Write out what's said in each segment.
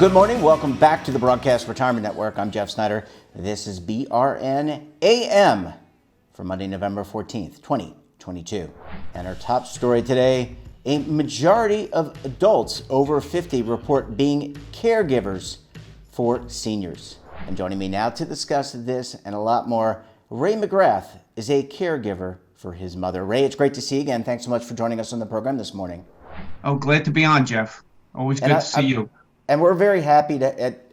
Good morning. Welcome back to the Broadcast Retirement Network. I'm Jeff Snyder. This is BRN AM for Monday, November 14th, 2022. And our top story today, a majority of adults over 50 report being caregivers for seniors. And joining me now to discuss this and a lot more, Ray McGrath is a caregiver for his mother. Ray, it's great to see you again. Thanks so much for joining us on the program this morning. Oh, glad to be on, Jeff. Always good to see you. And we're very happy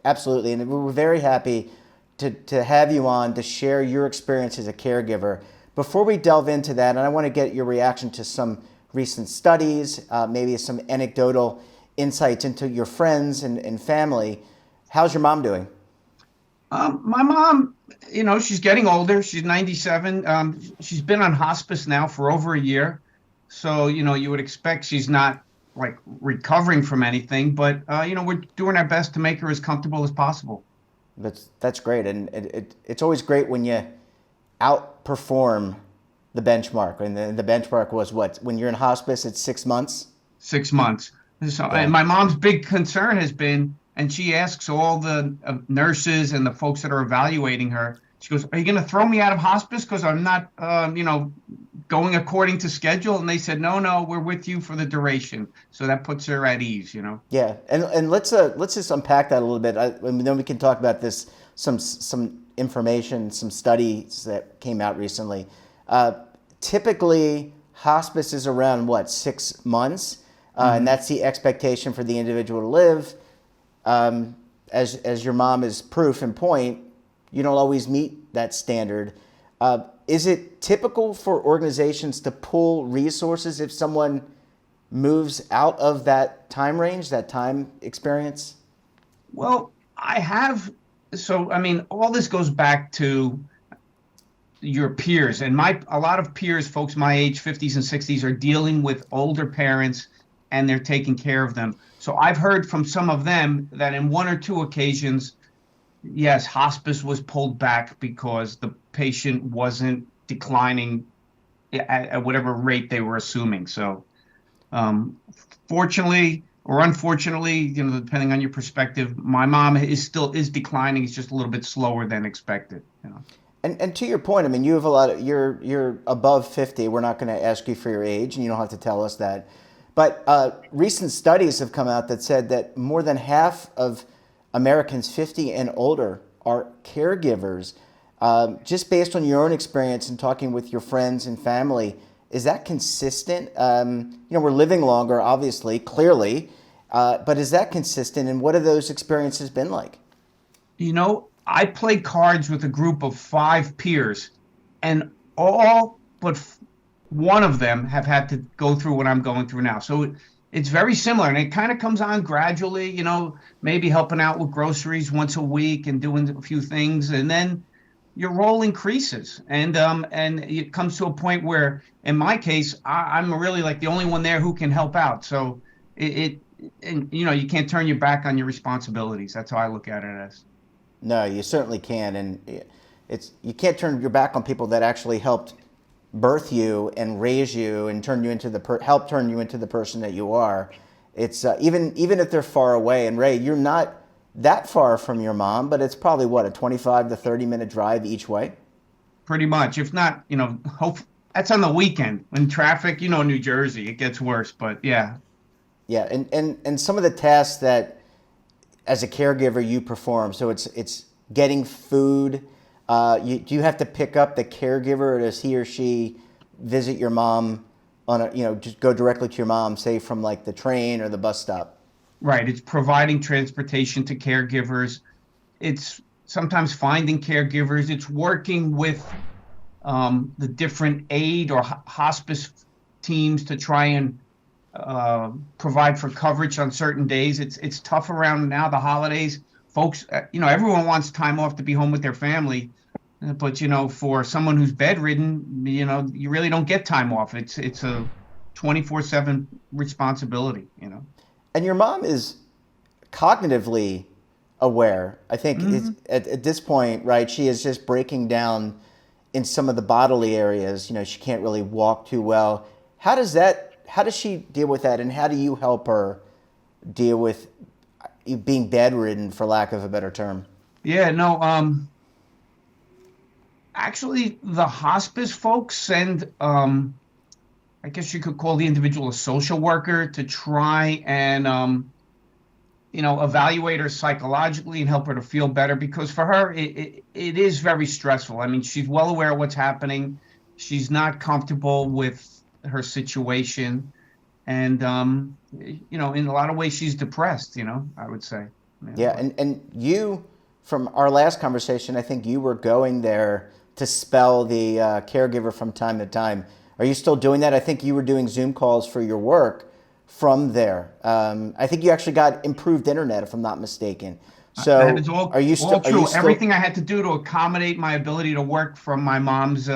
absolutely, and we're very happy to have you on to share your experience as a caregiver. Before we delve into that, and I want to get your reaction to some recent studies, maybe some anecdotal insights into your friends and family. How's your mom doing? My mom, she's getting older. She's 97. She's been on hospice now for over a year. So, you would expect she's not like recovering from anything, but we're doing our best to make her as comfortable as possible. That's great, and it's always great when you outperform the benchmark. And the benchmark was what? When you're in hospice, it's 6 months. 6 months. So, Yeah. And my mom's big concern has been, and she asks all the nurses and the folks that are evaluating her. She goes, "Are you going to throw me out of hospice because I'm not, going according to schedule?" And they said, no, we're with you for the duration. So that puts her at ease, Yeah, and let's just unpack that a little bit. And then we can talk about this, some information, some studies that came out recently. Typically, hospice is around what, 6 months, and that's the expectation for the individual to live. As your mom is proof and point, you don't always meet that standard. Is it typical for organizations to pull resources if someone moves out of that time range, that time experience? Well, all this goes back to your peers, and a lot of peers, folks my age, 50s and 60s, are dealing with older parents and they're taking care of them. So I've heard from some of them that in one or two occasions, yes, hospice was pulled back because the patient wasn't declining at whatever rate they were assuming. So fortunately or unfortunately, depending on your perspective, my mom is declining. It's just a little bit slower than expected. And to your point, I mean, you have you're above 50. We're not going to ask you for your age, and you don't have to tell us that. But recent studies have come out that said that more than half of Americans 50 and older are caregivers. Just based on your own experience and talking with your friends and family, is that consistent? We're living longer, obviously, clearly, but is that consistent? And what have those experiences been like? I played cards with a group of 5 peers, and all but one of them have had to go through what I'm going through now. So it's very similar, and it kind of comes on gradually, maybe helping out with groceries once a week and doing a few things. And then your role increases. And it comes to a point where, in my case, I'm really like the only one there who can help out. So you can't turn your back on your responsibilities. That's how I look at it as. No, you certainly can. And you can't turn your back on people that actually helped birth you and raise you and help turn you into the person that you are. It's even if they're far away. And Ray, you're not that far from your mom, but it's probably what, a 25 to 30-minute drive each way? Pretty much. If not, that's on the weekend when traffic, New Jersey, it gets worse, but yeah. Yeah, and some of the tasks that as a caregiver you perform, so it's getting food. Do you have to pick up the caregiver, or does he or she visit your mom just go directly to your mom, say from like the train or the bus stop? Right. It's providing transportation to caregivers. It's sometimes finding caregivers. It's working with the different aid or hospice teams to try and provide for coverage on certain days. It's tough around now, the holidays. Folks, everyone wants time off to be home with their family. But, for someone who's bedridden, you really don't get time off. It's a 24/7 responsibility, And your mom is cognitively aware. I think at this point, right, she is just breaking down in some of the bodily areas. She can't really walk too well. How does she deal with that, and how do you help her deal with you being bedridden, for lack of a better term? Yeah, no, actually, the hospice folks send, I guess you could call the individual a social worker to try and, evaluate her psychologically and help her to feel better, because for her, it is very stressful. I mean, she's well aware of what's happening. She's not comfortable with her situation. And, in a lot of ways, she's depressed, I would say. Yeah, and you, from our last conversation, I think you were going there to spell the caregiver from time to time. Are you still doing that? I think you were doing Zoom calls for your work from there. I think you actually got improved internet, if I'm not mistaken. So that is all, are you all true. Everything I had to do to accommodate my ability to work from my mom's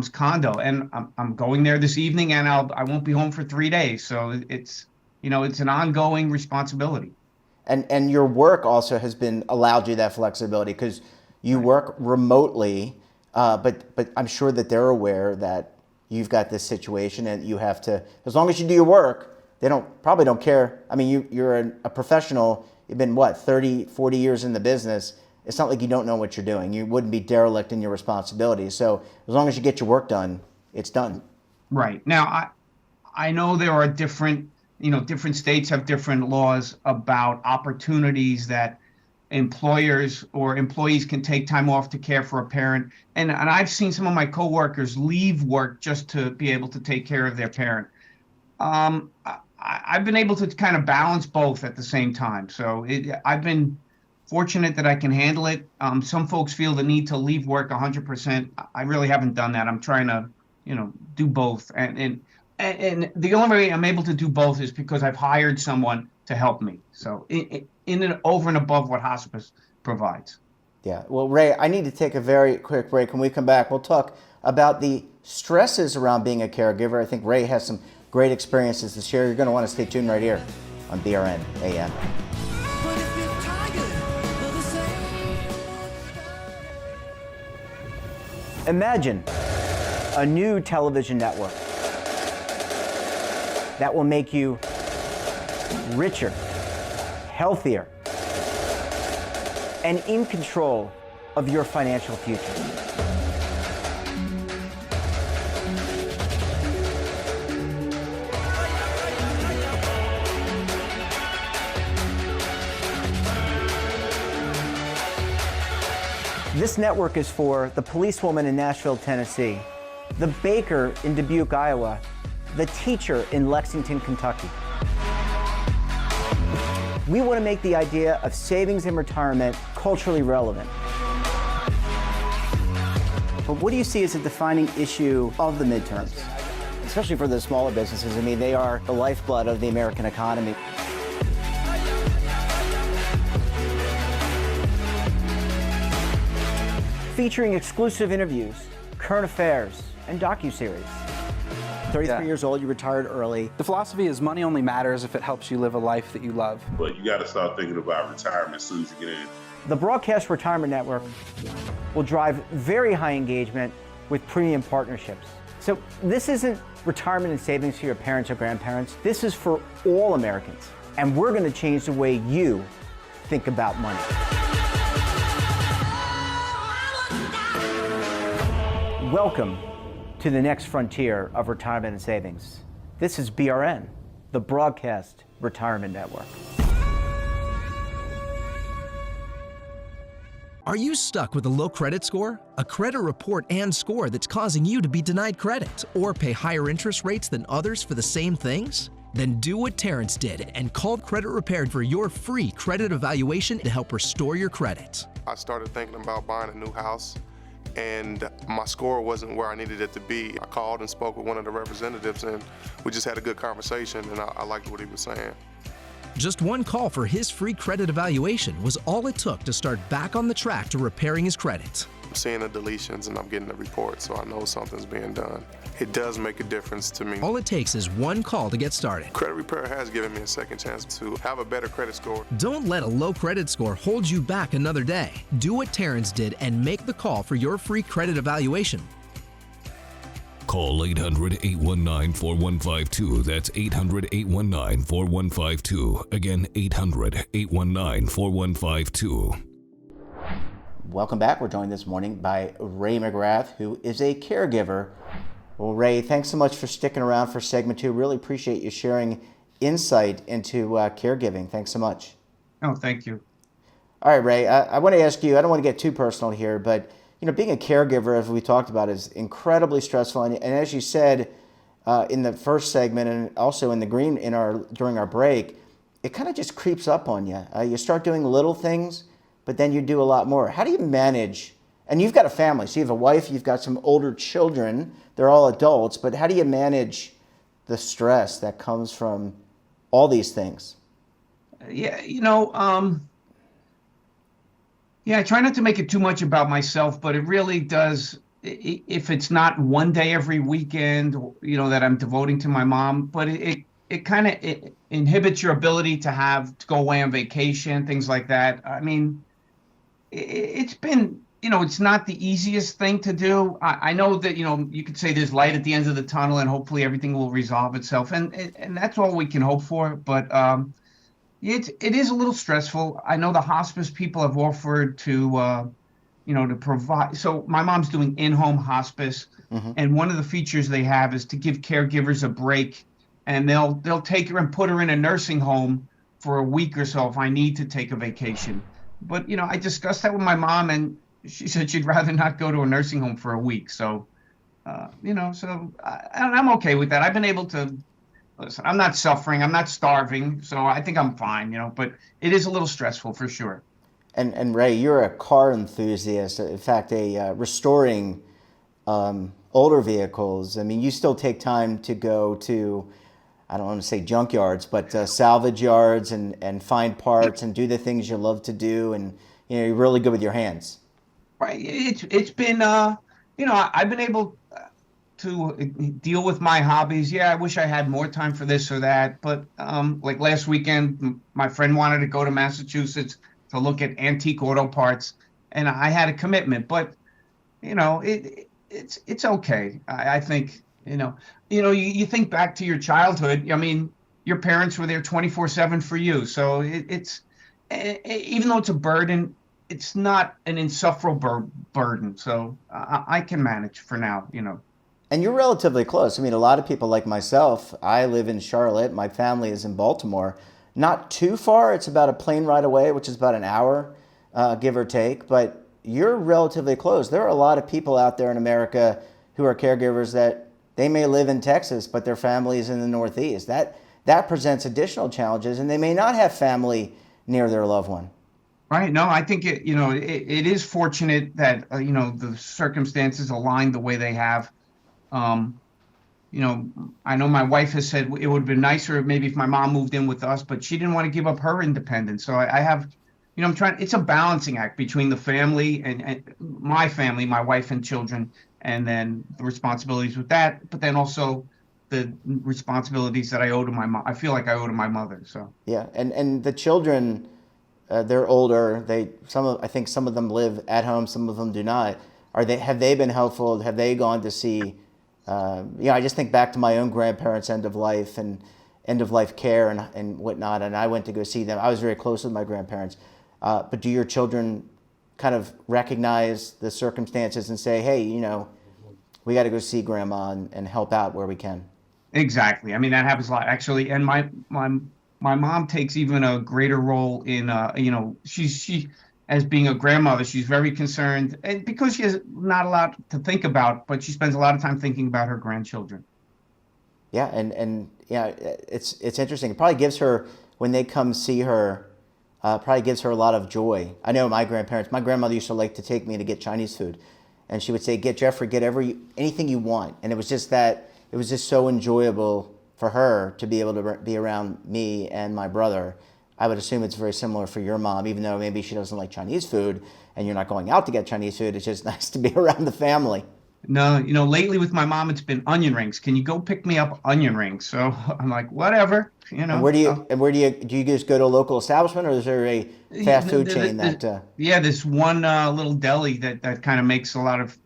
condo, and I'm going there this evening, and I won't be home for 3 days. So it's an ongoing responsibility. And your work also has been allowed you that flexibility, because you work remotely, but I'm sure that they're aware that you've got this situation and you have to, as long as you do your work, they probably don't care. I mean, you're a professional. You've been, 30, 40 years in the business. It's not like you don't know what you're doing. You wouldn't be derelict in your responsibilities. So as long as you get your work done, it's done. Right. Now, I know there are different states have different laws about opportunities that employers or employees can take time off to care for a parent. And I've seen some of my coworkers leave work just to be able to take care of their parent. I've been able to kind of balance both at the same time. So I've been fortunate that I can handle it. Some folks feel the need to leave work 100%. I really haven't done that. I'm trying to, do both. And the only way I'm able to do both is because I've hired someone to help me. So in and over and above what hospice provides. Yeah. Well, Ray, I need to take a very quick break. When we come back, we'll talk about the stresses around being a caregiver. I think Ray has some great experiences to share. You're going to want to stay tuned right here on BRN AM. Imagine a new television network that will make you richer, healthier, and in control of your financial future. This network is for the policewoman in Nashville, Tennessee, the baker in Dubuque, Iowa, the teacher in Lexington, Kentucky. We want to make the idea of savings and retirement culturally relevant. But what do you see as a defining issue of the midterms, especially for the smaller businesses? I mean, they are the lifeblood of the American economy. Featuring exclusive interviews, current affairs, and docuseries. 33 years old, you retired early. The philosophy is money only matters if it helps you live a life that you love. But you got to start thinking about retirement as soon as you get in. The Broadcast Retirement Network will drive very high engagement with premium partnerships. So this isn't retirement and savings for your parents or grandparents. This is for all Americans. And we're going to change the way you think about money. Welcome to the next frontier of retirement and savings. This is BRN, the Broadcast Retirement Network. Are you stuck with a low credit score? A credit report and score that's causing you to be denied credit or pay higher interest rates than others for the same things? Then do what Terrence did and call Credit Repaired for your free credit evaluation to help restore your credit. I started thinking about buying a new house, and my score wasn't where I needed it to be. I called and spoke with one of the representatives, and we just had a good conversation, and I liked what he was saying. Just one call for his free credit evaluation was all it took to start back on the track to repairing his credit. I'm seeing the deletions and I'm getting the report, so I know something's being done. It does make a difference to me. All it takes is one call to get started. Credit Repair has given me a second chance to have a better credit score. Don't let a low credit score hold you back another day. Do what Terrence did and make the call for your free credit evaluation. Call 800-819-4152. That's 800-819-4152. Again, 800-819-4152. Welcome back. We're joined this morning by Ray McGrath, who is a caregiver. Well, Ray, thanks so much for sticking around for segment 2. Really appreciate you sharing insight into caregiving. Thanks so much. Oh, thank you. All right, Ray, I want to ask you, I don't want to get too personal here, but being a caregiver, as we talked about, is incredibly stressful. And as you said in the first segment, and also in the green during our break, it kind of just creeps up on you. You start doing little things, but then you do a lot more. How do you manage? And you've got a family, so you have a wife, you've got some older children. They're all adults, but how do you manage the stress that comes from all these things? Yeah, I try not to make it too much about myself, but it really does. If it's not one day every weekend, that I'm devoting to my mom, but it kind of inhibits your ability to go away on vacation, things like that. I mean, it's been, it's not the easiest thing to do. I know that, you could say there's light at the end of the tunnel and hopefully everything will resolve itself. And that's all we can hope for. But it is a little stressful. I know the hospice people have offered to provide. So my mom's doing in-home hospice. Mm-hmm. And one of the features they have is to give caregivers a break. And they'll take her and put her in a nursing home for a week or so if I need to take a vacation. But, I discussed that with my mom, and she said she'd rather not go to a nursing home for a week. So, so I'm okay with that. I've been able to, listen, I'm not suffering. I'm not starving. So I think I'm fine, but it is a little stressful for sure. And Ray, you're a car enthusiast. In fact, restoring older vehicles. I mean, you still take time to go to, I don't want to say junkyards, but salvage yards and find parts and do the things you love to do, and you're really good with your hands. Right. It's been I've been able to deal with my hobbies. Yeah, I wish I had more time for this or that, but like last weekend, my friend wanted to go to Massachusetts to look at antique auto parts, and I had a commitment. But it's okay. I think. You think back to your childhood. I mean, your parents were there 24/7 for you. So it's even though it's a burden, it's not an insufferable burden. So I can manage for now. And you're relatively close. I mean, a lot of people like myself, I live in Charlotte. My family is in Baltimore. Not too far. It's about a plane ride away, which is about an hour, give or take. But you're relatively close. There are a lot of people out there in America who are caregivers that they may live in Texas, but their family is in the Northeast. That presents additional challenges, and they may not have family near their loved one. Right. No, I think it is fortunate that the circumstances align the way they have. I know my wife has said it would have been nicer maybe if my mom moved in with us, but she didn't want to give up her independence. So I have, I'm trying. It's a balancing act between the family and my family, my wife and children, and then the responsibilities with that, but then also the responsibilities that I owe to my mom. I feel like I owe to my mother. So yeah, and the children, they're older. I think some of them live at home, some of them do not. Have they been helpful? Have they gone to see? I just think back to my own grandparents' end of life care and whatnot, and I went to go see them. I was very close with my grandparents. But do your children kind of recognize the circumstances and say, hey, we got to go see grandma and help out where we can? Exactly. I mean, that happens a lot, actually. And my mom takes even a greater role in, she as being a grandmother, she's very concerned, and because she has not a lot to think about, but she spends a lot of time thinking about her grandchildren. Yeah, and it's interesting. It probably gives her, when they come see her, probably gives her a lot of joy. I know my grandmother used to like to take me to get Chinese food, and she would say, get anything you want. And it was just so enjoyable for her to be able to be around me and my brother. I would assume it's very similar for your mom, even though maybe she doesn't like Chinese food and you're not going out to get Chinese food. It's just nice to be around the family. No, lately with my mom, it's been onion rings. Can you go pick me up onion rings? So I'm like, whatever, And do you just go to a local establishment, or is there a fast food chain that? Yeah, this one little deli that kind of makes a lot of,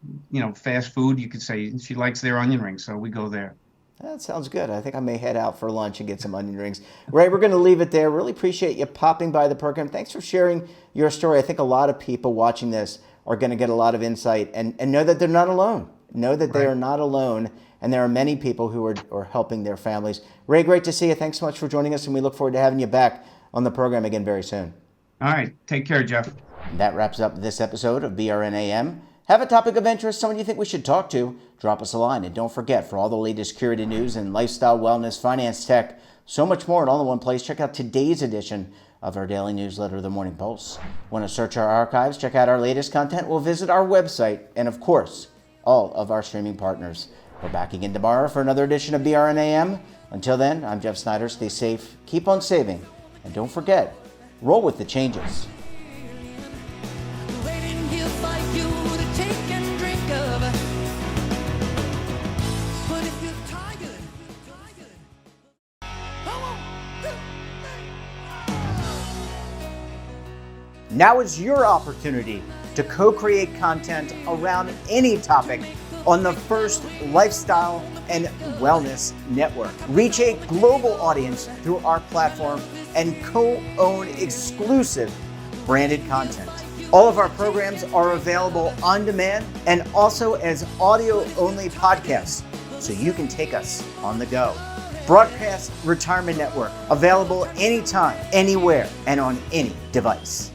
fast food, you could say. She likes their onion rings, so we go there. That sounds good. I think I may head out for lunch and get some onion rings. Ray, we're going to leave it there. Really appreciate you popping by the program. Thanks for sharing your story. I think a lot of people watching this are going to get a lot of insight and know that they're not alone. Know that they are not alone, and there are many people who are helping their families. Ray, great to see you. Thanks so much for joining us, and we look forward to having you back on the program again very soon. All right. Take care, Jeff. That wraps up this episode of BRN AM. Have a topic of interest, someone you think we should talk to, drop us a line. And don't forget, for all the latest curated news and lifestyle, wellness, finance, tech, so much more, and all in one place, check out today's edition of our daily newsletter, The Morning Pulse. Want to search our archives, check out our latest content? We'll visit our website and, of course, all of our streaming partners. We're back again tomorrow for another edition of BRN AM. Until then, I'm Jeff Snyder. Stay safe, keep on saving, and don't forget, roll with the changes. Now is your opportunity to co-create content around any topic on the first lifestyle and wellness network. Reach a global audience through our platform and co-own exclusive branded content. All of our programs are available on demand and also as audio-only podcasts, so you can take us on the go. Broadcast Retirement Network, available anytime, anywhere, and on any device.